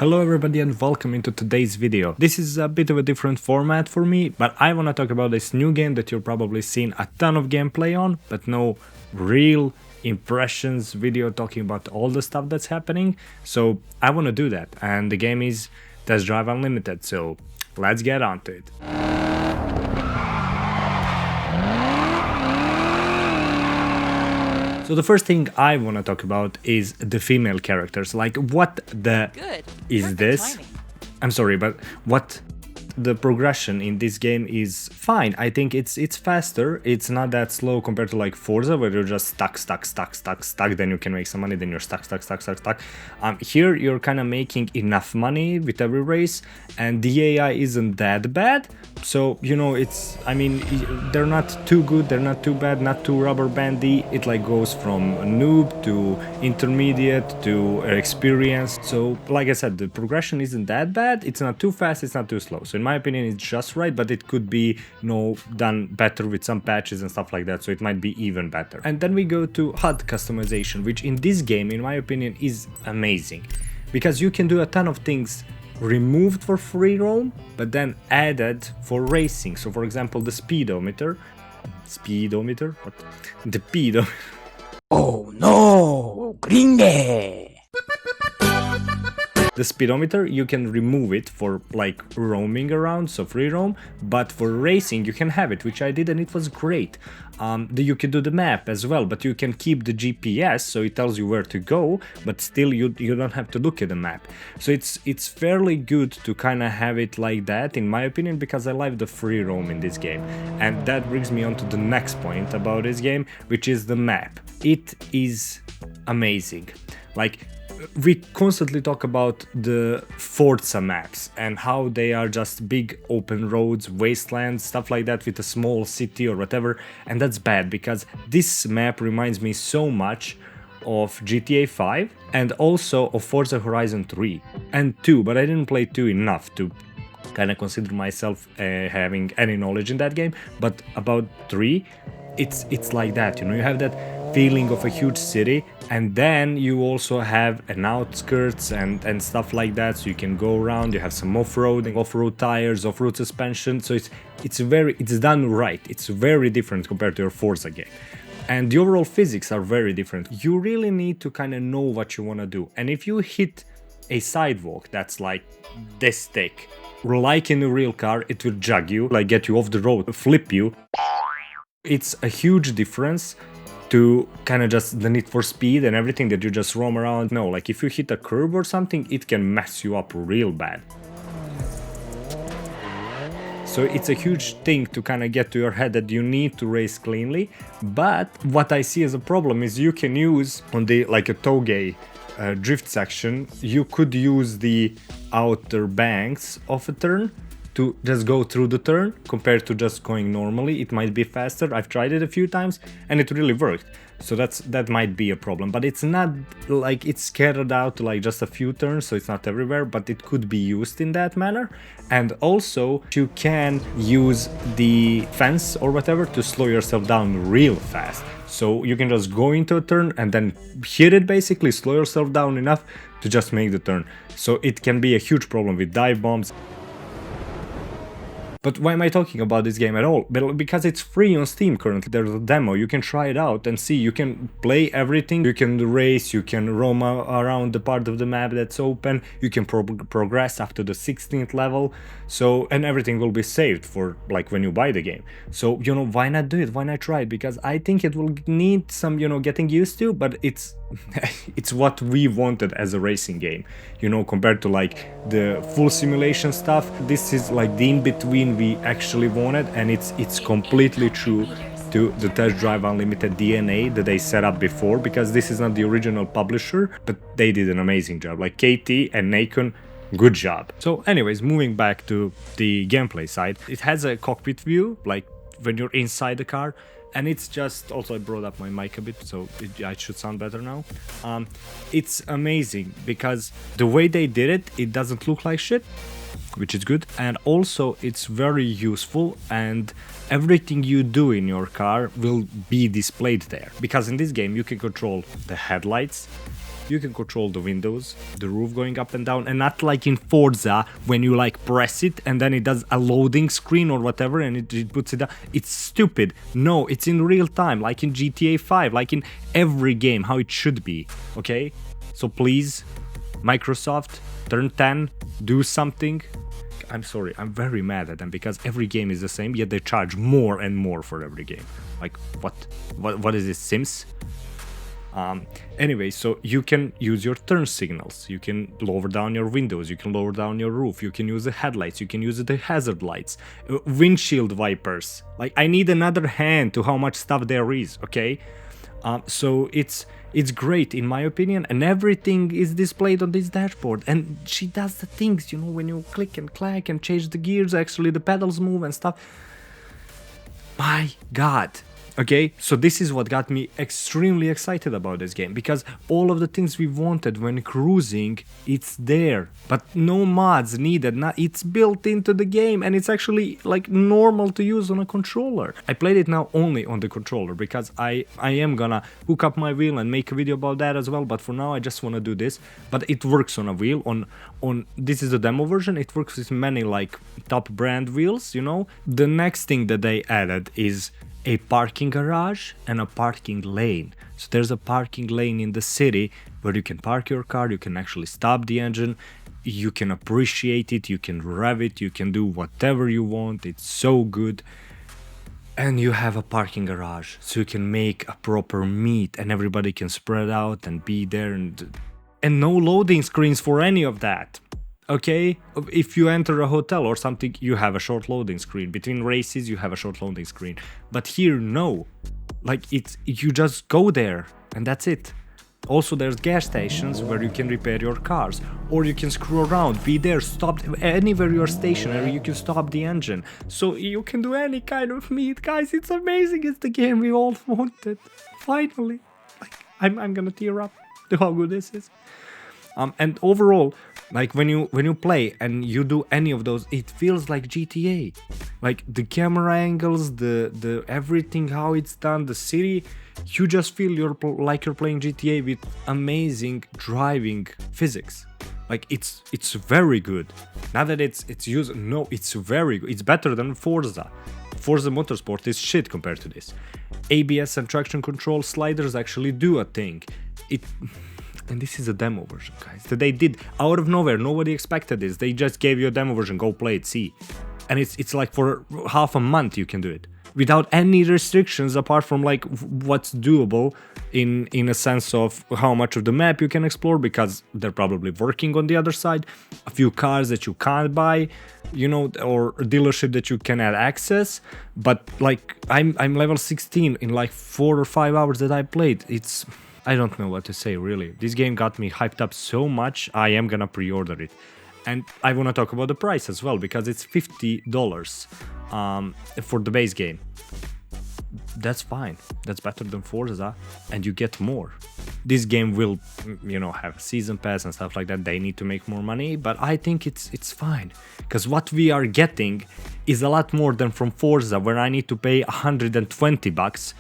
Hello everybody and welcome into today's video. This is a bit of a different format for me, but I want to talk about this new game that you've probably seen a ton of gameplay on, but no real impressions video talking about all the stuff that's happening. So I want to do that, and the game is Test Drive Unlimited, so let's get on to it. So the first thing I want to talk about is the female characters. Like, what the is this? I'm sorry, but what the progression in this game is fine. I think it's faster. It's not that slow compared to like Forza, where you're just stuck. Then you can make some money. Then you're stuck. Here you're kind of making enough money with every race, and the AI isn't that bad. So you know, I mean, they're not too good. They're not too bad. Not too rubber bandy. It like goes from noob to intermediate to experienced. So like I said, the progression isn't that bad. It's not too fast. It's not too slow. So in my opinion, it's just right, but it could be, you know, done better with some patches and stuff like that, so it might be even better. And then we go to HUD customization, which in this game, in my opinion, is amazing, because you can do a ton of things removed for free roam, but then added for racing. So for example, the speedometer, what? The pedo. Oh no, gringe! The speedometer, you can remove it for like roaming around, so free roam, but for racing you can have it, which I did, and it was great. You can do the map as well, but you can keep the GPS, so it tells you where to go, but still you don't have to look at the map. So it's fairly good to kind of have it like that, in my opinion, because I like the free roam in this game. And that brings me on to the next point about this game, which is the map. It is amazing. Like, we constantly talk about the Forza maps and how they are just big open roads, wastelands, stuff like that with a small city or whatever, and that's bad, because this map reminds me so much of GTA 5 and also of Forza Horizon 3 and 2, but I didn't play 2 enough to kind of consider myself having any knowledge in that game. But about 3, it's like that, you know, you have that feeling of a huge city, and then you also have an outskirts and stuff like that, so you can go around. You have some off-road tires, off-road suspension, so it's done right. It's very different compared to your Forza game, and the overall physics are very different. You really need to kind of know what you want to do, and if you hit a sidewalk that's like this thick, like in a real car, it will jug you, like get you off the road, flip you. It's a huge difference to kind of just the Need for Speed and everything, that you just roam around. No, like if you hit a curb or something, it can mess you up real bad. So it's a huge thing to kind of get to your head that you need to race cleanly. But what I see as a problem is you can use on the like a toge drift section, you could use the outer banks of a turn to just go through the turn compared to just going normally. It might be faster. I've tried it a few times and it really worked. So that might be a problem, but it's not like it's scattered out to like just a few turns, so it's not everywhere, but it could be used in that manner. And also you can use the fence or whatever to slow yourself down real fast. So you can just go into a turn and then hit it, basically slow yourself down enough to just make the turn. So it can be a huge problem with dive bombs. But why am I talking about this game at all? Well, because it's free on Steam currently. There's a demo, you can try it out and see. You can play everything, you can race, you can roam around the part of the map that's open, you can progress up to the 16th level, so, and everything will be saved for like when you buy the game. So, you know, why not do it? Why not try it? Because I think it will need some, you know, getting used to, but it's it's what we wanted as a racing game, you know, compared to like the full simulation stuff. This is like the in-between we actually wanted, and it's completely true to the Test Drive Unlimited DNA that they set up before, because this is not the original publisher, but they did an amazing job. Like KT and Nacon, good job. So anyways, moving back to the gameplay side, it has a cockpit view, like when you're inside the car. And it's just, also I brought up my mic a bit, so it should sound better now. It's amazing because the way they did it, it doesn't look like shit, which is good. And also it's very useful, and everything you do in your car will be displayed there. Because in this game you can control the headlights, you can control the windows, the roof going up and down, and not like in Forza when you like press it and then it does a loading screen or whatever and it puts it down. It's stupid. No, it's in real time, like in GTA 5, like in every game, how it should be, okay? So please, Microsoft, turn 10, do something. I'm sorry, I'm very mad at them because every game is the same, yet they charge more and more for every game. Like, what is this, Sims? Anyway, so you can use your turn signals, you can lower down your windows, you can lower down your roof, you can use the headlights, you can use the hazard lights, windshield wipers. Like, I need another hand to how much stuff there is, okay? So it's great in my opinion, and everything is displayed on this dashboard, and she does the things, you know, when you click and clack and change the gears, actually the pedals move and stuff. My god. Okay, so this is what got me extremely excited about this game, because all of the things we wanted when cruising, it's there, but no mods needed. It's built into the game, and it's actually like normal to use on a controller. I played it now only on the controller because I am gonna hook up my wheel and make a video about that as well, but for now I just want to do this. But it works on a wheel, on this is the demo version, it works with many like top brand wheels, you know. The next thing that they added is a parking garage and a parking lane. So there's a parking lane in the city where you can park your car, you can actually stop the engine, you can appreciate it, you can rev it, you can do whatever you want. It's so good. And you have a parking garage, so you can make a proper meet and everybody can spread out and be there, and no loading screens for any of that. Okay, if you enter a hotel or something, you have a short loading screen. Between races, you have a short loading screen. But here, no. Like, you just go there, and that's it. Also, there's gas stations where you can repair your cars, or you can screw around, be there, stop anywhere you're stationary, you can stop the engine. So you can do any kind of meet, guys. It's amazing. It's the game we all wanted. Finally, like, I'm gonna tear up to how good this is. And overall, like when you play and you do any of those, it feels like GTA. Like the camera angles, the everything, how it's done, the city, you just feel you're playing GTA with amazing driving physics. Like it's very good. Not that it's used, no, it's very good. It's better than Forza. Forza Motorsport is shit compared to this. ABS and traction control sliders actually do a thing. And this is a demo version, guys, that they did out of nowhere. Nobody expected this. They just gave you a demo version. Go play it, see. And it's like for half a month you can do it without any restrictions apart from like what's doable in a sense of how much of the map you can explore, because they're probably working on the other side. A few cars that you can't buy, you know, or a dealership that you cannot access. But like I'm level 16 in like 4 or 5 hours that I played. I don't know what to say, really. This game got me hyped up so much, I am gonna pre-order it. And I wanna talk about the price as well, because it's $50 for the base game. That's fine. That's better than Forza, and you get more. This game will, you know, have a season pass and stuff like that. They need to make more money, but I think it's fine. Because what we are getting is a lot more than from Forza, where I need to pay $120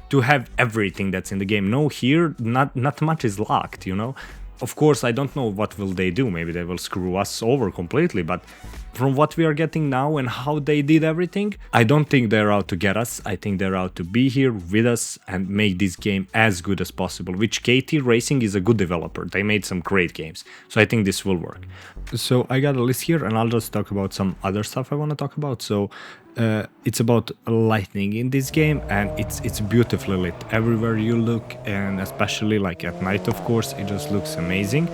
to have everything that's in the game. No, here, not much is locked, you know? Of course, I don't know what will they do. Maybe they will screw us over completely, but from what we are getting now and how they did everything, I don't think they're out to get us. I think they're out to be here with us and make this game as good as possible, which KT Racing is a good developer. They made some great games, so I think this will work. So I got a list here, and I'll just talk about some other stuff I want to talk about. So it's about lighting in this game, and it's beautifully lit everywhere you look, and especially like at night, of course, it just looks amazing.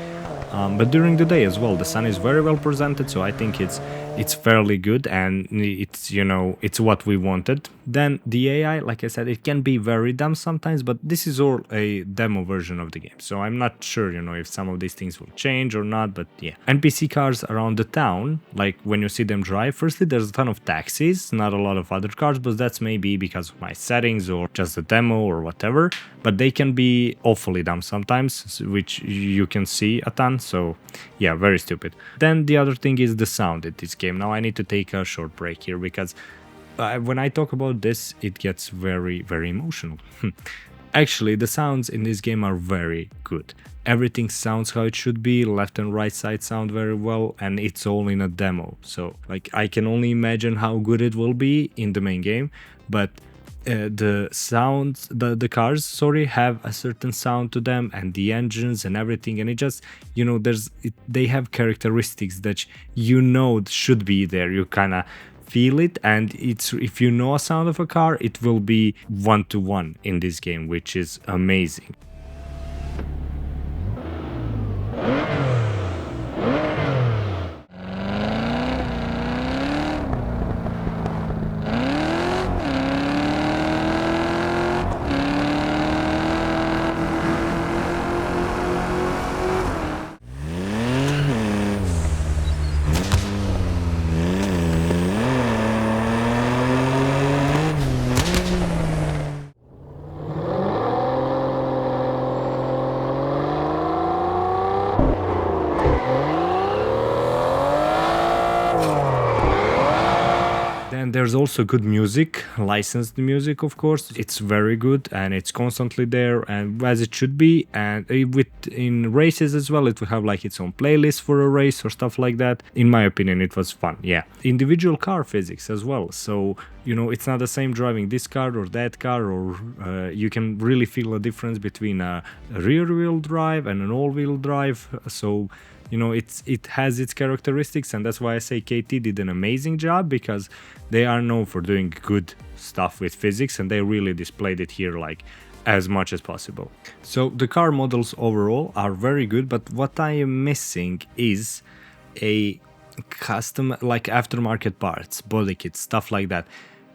But during the day as well, the sun is very well presented, so I think it's fairly good, and it's, you know, it's what we wanted. Then the AI, like I said, it can be very dumb sometimes, but this is all a demo version of the game, so I'm not sure, you know, if some of these things will change or not, but yeah. NPC cars around the town, like when you see them drive, firstly there's a ton of taxis, not a lot of other cars, but that's maybe because of my settings or just the demo or whatever, but they can be awfully dumb sometimes, which you can see a ton, so yeah, very stupid. Then the other thing is the sound in this game. Now I need to take a short break here, because when I talk about this, it gets very, very emotional. Actually, the sounds in this game are very good. Everything sounds how it should be, left and right side sound very well, and it's all in a demo. So like I can only imagine how good it will be in the main game, but the sounds, the cars, sorry, have a certain sound to them, and the engines and everything, and it just, you know, they have characteristics that you know should be there. You kind of feel it, and it's, if you know a sound of a car, it will be 1-to-1 in this game, which is amazing. And there's also good music, licensed music, of course. It's very good and it's constantly there, and as it should be. And in races as well, it will have like its own playlist for a race or stuff like that. In my opinion, it was fun. Yeah, individual car physics as well. So you know, it's not the same driving this car or that car, or you can really feel a difference between a rear-wheel drive and an all-wheel drive. So you know, it has its characteristics, and that's why I say KT did an amazing job, because they are known for doing good stuff with physics, and they really displayed it here like as much as possible. So the car models overall are very good, but what I am missing is a custom, like aftermarket parts, body kits, stuff like that.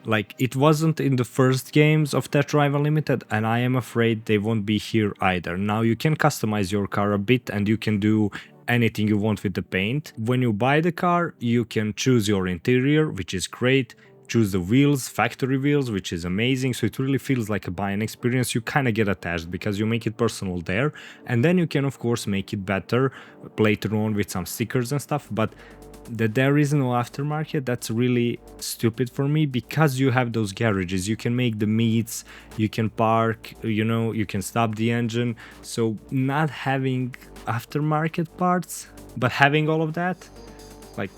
Like, it wasn't in the first games of Test Drive Unlimited, and I am afraid they won't be here either. Now you can customize your car a bit, and you can do anything you want with the paint. When you buy the car, you can choose your interior, which is great, choose the wheels, factory wheels, which is amazing. So it really feels like a buying experience. You kind of get attached because you make it personal there, and then you can of course make it better later on with some stickers and stuff. But that there is no aftermarket, that's really stupid for me, because you have those garages, you can make the meets, you can park, you know, you can stop the engine. So not having aftermarket parts but having all of that, like,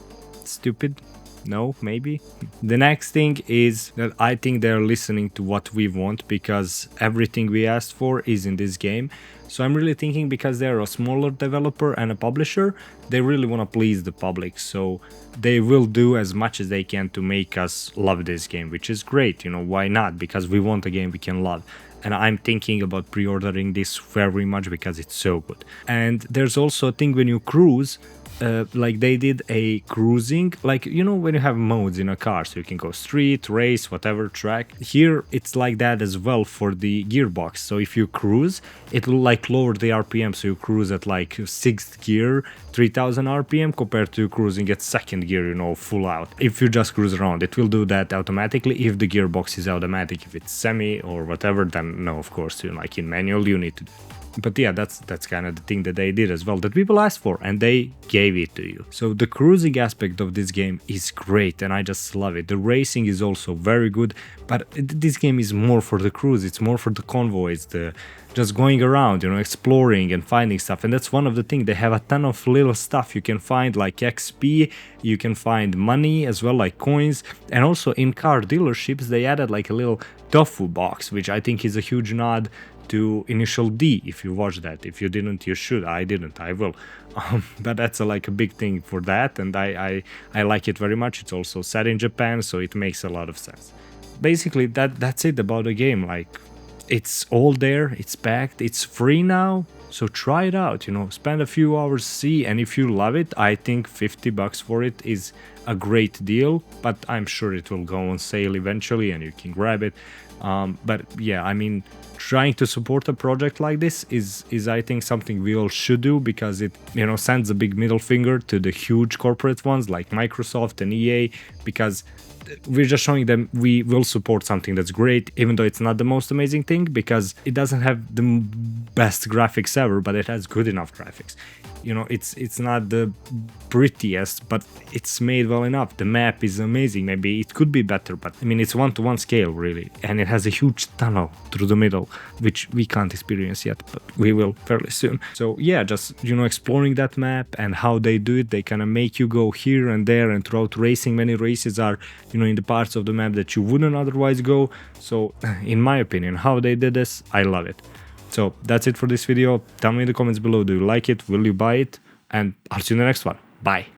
stupid. No, maybe. The next thing is that I think they're listening to what we want, because everything we asked for is in this game. So I'm really thinking, because they're a smaller developer and a publisher, they really want to please the public. So they will do as much as they can to make us love this game, which is great. You know, why not? Because we want a game we can love. And I'm thinking about pre-ordering this very much because it's so good. And there's also a thing when you cruise, like they did a cruising, like, you know, when you have modes in a car, so you can go street, race, whatever track. Here it's like that as well for the gearbox. So if you cruise, it will like lower the RPM, so you cruise at like 6th gear, 3000 RPM, compared to cruising at 2nd gear, you know, full out. If you just cruise around, it will do that automatically. If the gearbox is automatic, if it's semi or whatever, then no, of course, you know, like in manual you need to. But yeah, that's kind of the thing that they did as well, that people asked for, and they gave it to you. So the cruising aspect of this game is great, and I just love it. The racing is also very good, but this game is more for the cruise, it's more for the convoys, the just going around, you know, exploring and finding stuff. And that's one of the things, they have a ton of little stuff you can find, like XP, you can find money as well, like coins. And also in car dealerships they added like a little tofu box, which I think is a huge nod to Initial D. If you watch that, if you didn't, you should. I didn't, I will. But that's like a big thing for that, and I like it very much. It's also set in Japan, so it makes a lot of sense. Basically that's it about the game. Like, it's all there, it's packed, it's free now, so try it out, you know, spend a few hours, see, and if you love it, I think $50 for it is a great deal, but I'm sure it will go on sale eventually and you can grab it. But yeah, I mean, trying to support a project like this is I think something we all should do, because it, you know, sends a big middle finger to the huge corporate ones like Microsoft and EA, because we're just showing them we will support something that's great, even though it's not the most amazing thing, because it doesn't have the best graphics ever, but it has good enough graphics. You know, it's not the prettiest, but it's made well enough. The map is amazing. Maybe it could be better, but I mean, it's 1-to-1 scale really, and it has a huge tunnel through the middle, which we can't experience yet, but we will fairly soon. So yeah, just, you know, exploring that map and how they do it. They kind of make you go here and there, and throughout racing, many races are, you know, in the parts of the map that you wouldn't otherwise go. So in my opinion, how they did this, I love it. So that's it for this video. Tell me in the comments below, do you like it? Will you buy it? And I'll see you in the next one. Bye.